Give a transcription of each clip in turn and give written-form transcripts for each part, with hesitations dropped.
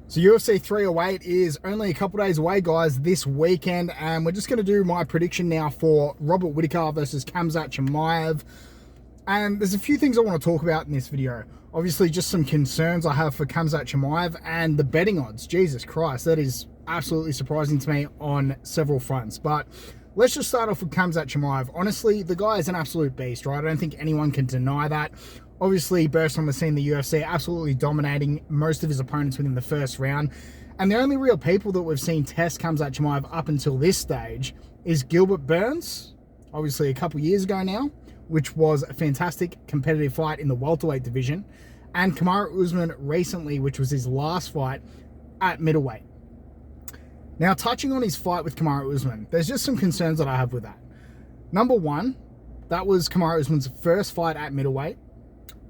So UFC 308 is only a couple days away, guys, this weekend, and we're just going to do my prediction now for Robert Whittaker versus Khamzat Chimaev. And there's a few things I want to talk about in this video. Obviously, just some concerns I have for Khamzat Chimaev and the betting odds. Jesus Christ, that is absolutely surprising to me on several fronts. But let's just start off with Khamzat Chimaev. Honestly, the guy is an absolute beast, right? I don't think anyone can deny that. Obviously, burst on the scene in the UFC, absolutely dominating most of his opponents within the first round. And the only real people that we've seen test Khamzat Chimaev up until this stage is Gilbert Burns, obviously a couple years ago now, which was a fantastic competitive fight in the welterweight division, and Kamaru Usman recently, which was his last fight at middleweight. Now, touching on his fight with Kamaru Usman, there's just some concerns that I have with that. Number one, that was Kamaru Usman's first fight at middleweight.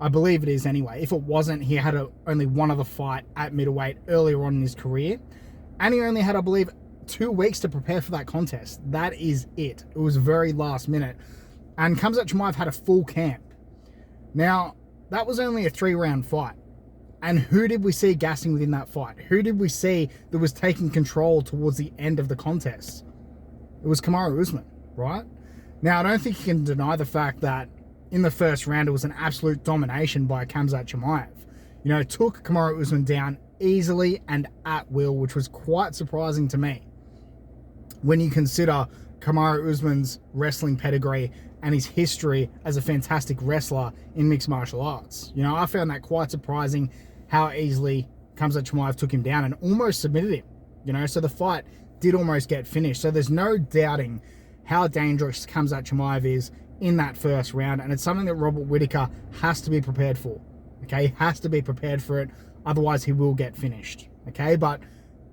I believe it is anyway. If it wasn't, he had only one other fight at middleweight earlier on in his career. And he only had, I believe, 2 weeks to prepare for that contest. That is it. It was very last minute. And Khamzat Chimaev had a full camp. Now, that was only a 3-round fight. And who did we see gassing within that fight? Who did we see that was taking control towards the end of the contest? It was Kamaru Usman, right? Now, I don't think you can deny the fact that in the first round, it was an absolute domination by Khamzat Chimaev. You know, took Kamaru Usman down easily and at will, which was quite surprising to me when you consider Kamaru Usman's wrestling pedigree and his history as a fantastic wrestler in mixed martial arts. You know, I found that quite surprising how easily Khamzat Chimaev took him down and almost submitted him. You know, so the fight did almost get finished. So there's no doubting how dangerous Khamzat Chimaev is in that first round, and it's something that Robert Whittaker has to be prepared for. Okay, he has to be prepared for it, otherwise he will get finished. Okay, but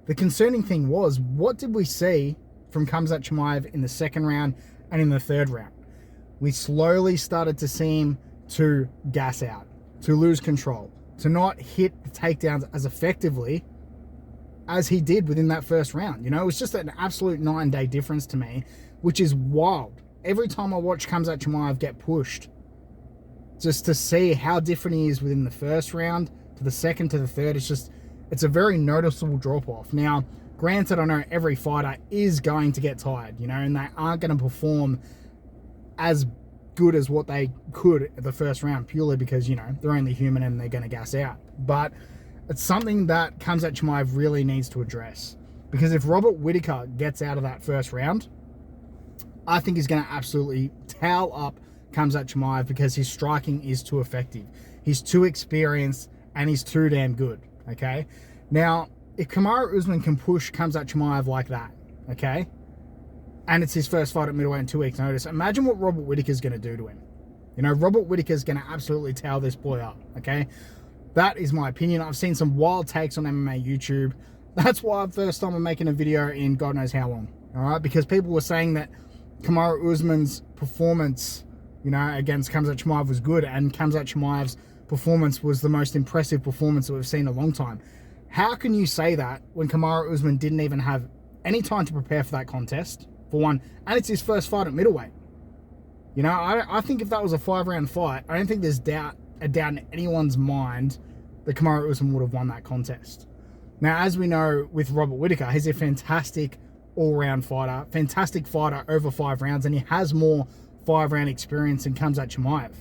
the concerning thing was, what did we see from Khamzat Chimaev in the second round and in the third round? We slowly started to see him to gas out, to lose control, to not hit the takedowns as effectively as he did within that first round. You know, it was just an absolute 9-day difference to me, which is wild. Every time I watch Khamzat Chimaev get pushed, just to see how different he is within the first round to the second to the third, it's a very noticeable drop-off. Now, granted, I know every fighter is going to get tired, you know, and they aren't going to perform as good as what they could at the first round, purely because, you know, they're only human and they're going to gas out. But it's something that Khamzat Chimaev really needs to address, because if Robert Whittaker gets out of that first round, I think he's going to absolutely towel up Khamzat Chimaev, because his striking is too effective. He's too experienced and he's too damn good, okay? Now, if Kamaru Usman can push Khamzat Chimaev like that, okay, and it's his first fight at middleweight in 2 weeks' notice, imagine what Robert Whittaker's going to do to him. You know, Robert Whittaker's going to absolutely towel this boy up, okay? That is my opinion. I've seen some wild takes on MMA YouTube. That's why first time I'm making a video in God knows how long, all right? Because people were saying that Kamaru Usman's performance, you know, against Khamzat Chimaev was good, and Khamzat Chimaev's performance was the most impressive performance that we've seen in a long time. How can you say that when Kamaru Usman didn't even have any time to prepare for that contest, for one, and it's his first fight at middleweight? You know, I think if that was a 5-round fight, I don't think there's a doubt in anyone's mind that Kamaru Usman would have won that contest. Now, as we know with Robert Whittaker, he's a fantastic all-round fighter, fantastic fighter over 5 rounds, and he has more 5-round experience than Khamzat Chimaev.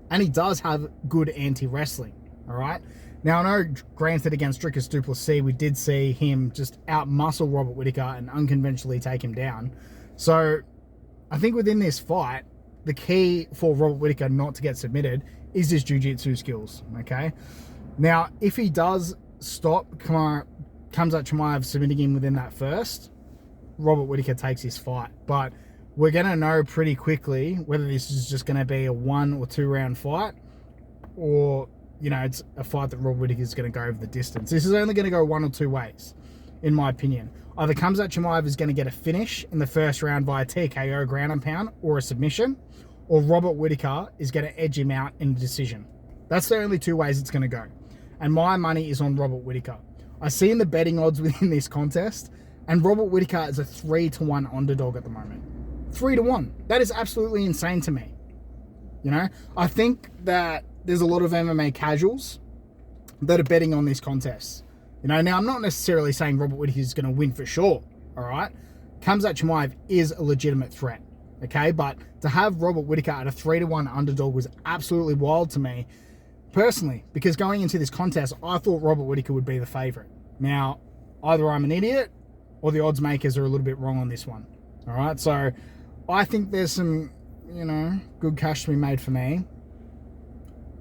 And he does have good anti-wrestling, all right? Now, I know, granted, against Dricus du Plessis, we did see him just out-muscle Robert Whittaker and unconventionally take him down. So, I think within this fight, the key for Robert Whittaker not to get submitted is his jiu-jitsu skills, okay? Now, if he does stop Khamzat Chimaev submitting him within that first, Robert Whittaker takes his fight. But we're going to know pretty quickly whether this is just going to be a 1 or 2 round fight, or, you know, it's a fight that Robert Whittaker is going to go over the distance. This is only going to go 1 or 2 ways, in my opinion. Either Khamzat Chimaev is going to get a finish in the first round via TKO, ground and pound, or a submission, or Robert Whittaker is going to edge him out in a decision. That's the only 2 ways it's going to go. And my money is on Robert Whittaker. I see in the betting odds within this contest, and Robert Whittaker is a 3-1 underdog at the moment. 3-1. That is absolutely insane to me. You know, I think that there's a lot of MMA casuals that are betting on this contest. You know, now I'm not necessarily saying Robert Whittaker is going to win for sure, all right? Khamzat Chimaev is a legitimate threat, okay? But to have Robert Whittaker at a 3-1 underdog was absolutely wild to me, personally, because going into this contest, I thought Robert Whittaker would be the favourite. Now, either I'm an idiot or the odds makers are a little bit wrong on this one, all right? So I think there's some, you know, good cash to be made for me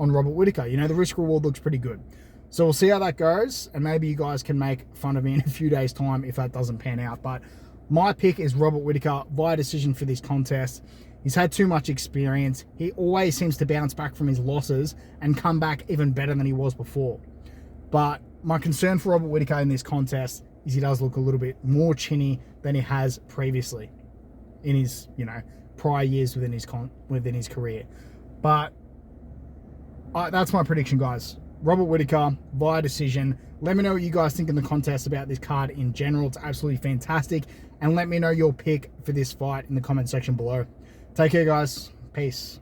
on Robert Whittaker. You know, the risk reward looks pretty good. So we'll see how that goes, and maybe you guys can make fun of me in a few days' time if that doesn't pan out. But my pick is Robert Whittaker via decision for this contest. He's had too much experience. He always seems to bounce back from his losses and come back even better than he was before. But my concern for Robert Whittaker in this contest is he does look a little bit more chinny than he has previously in his, you know, prior years within his career. But that's my prediction, guys. Robert Whittaker via decision. Let me know what you guys think in the contest about this card in general. It's absolutely fantastic. And let me know your pick for this fight in the comment section below. Take care, guys. Peace.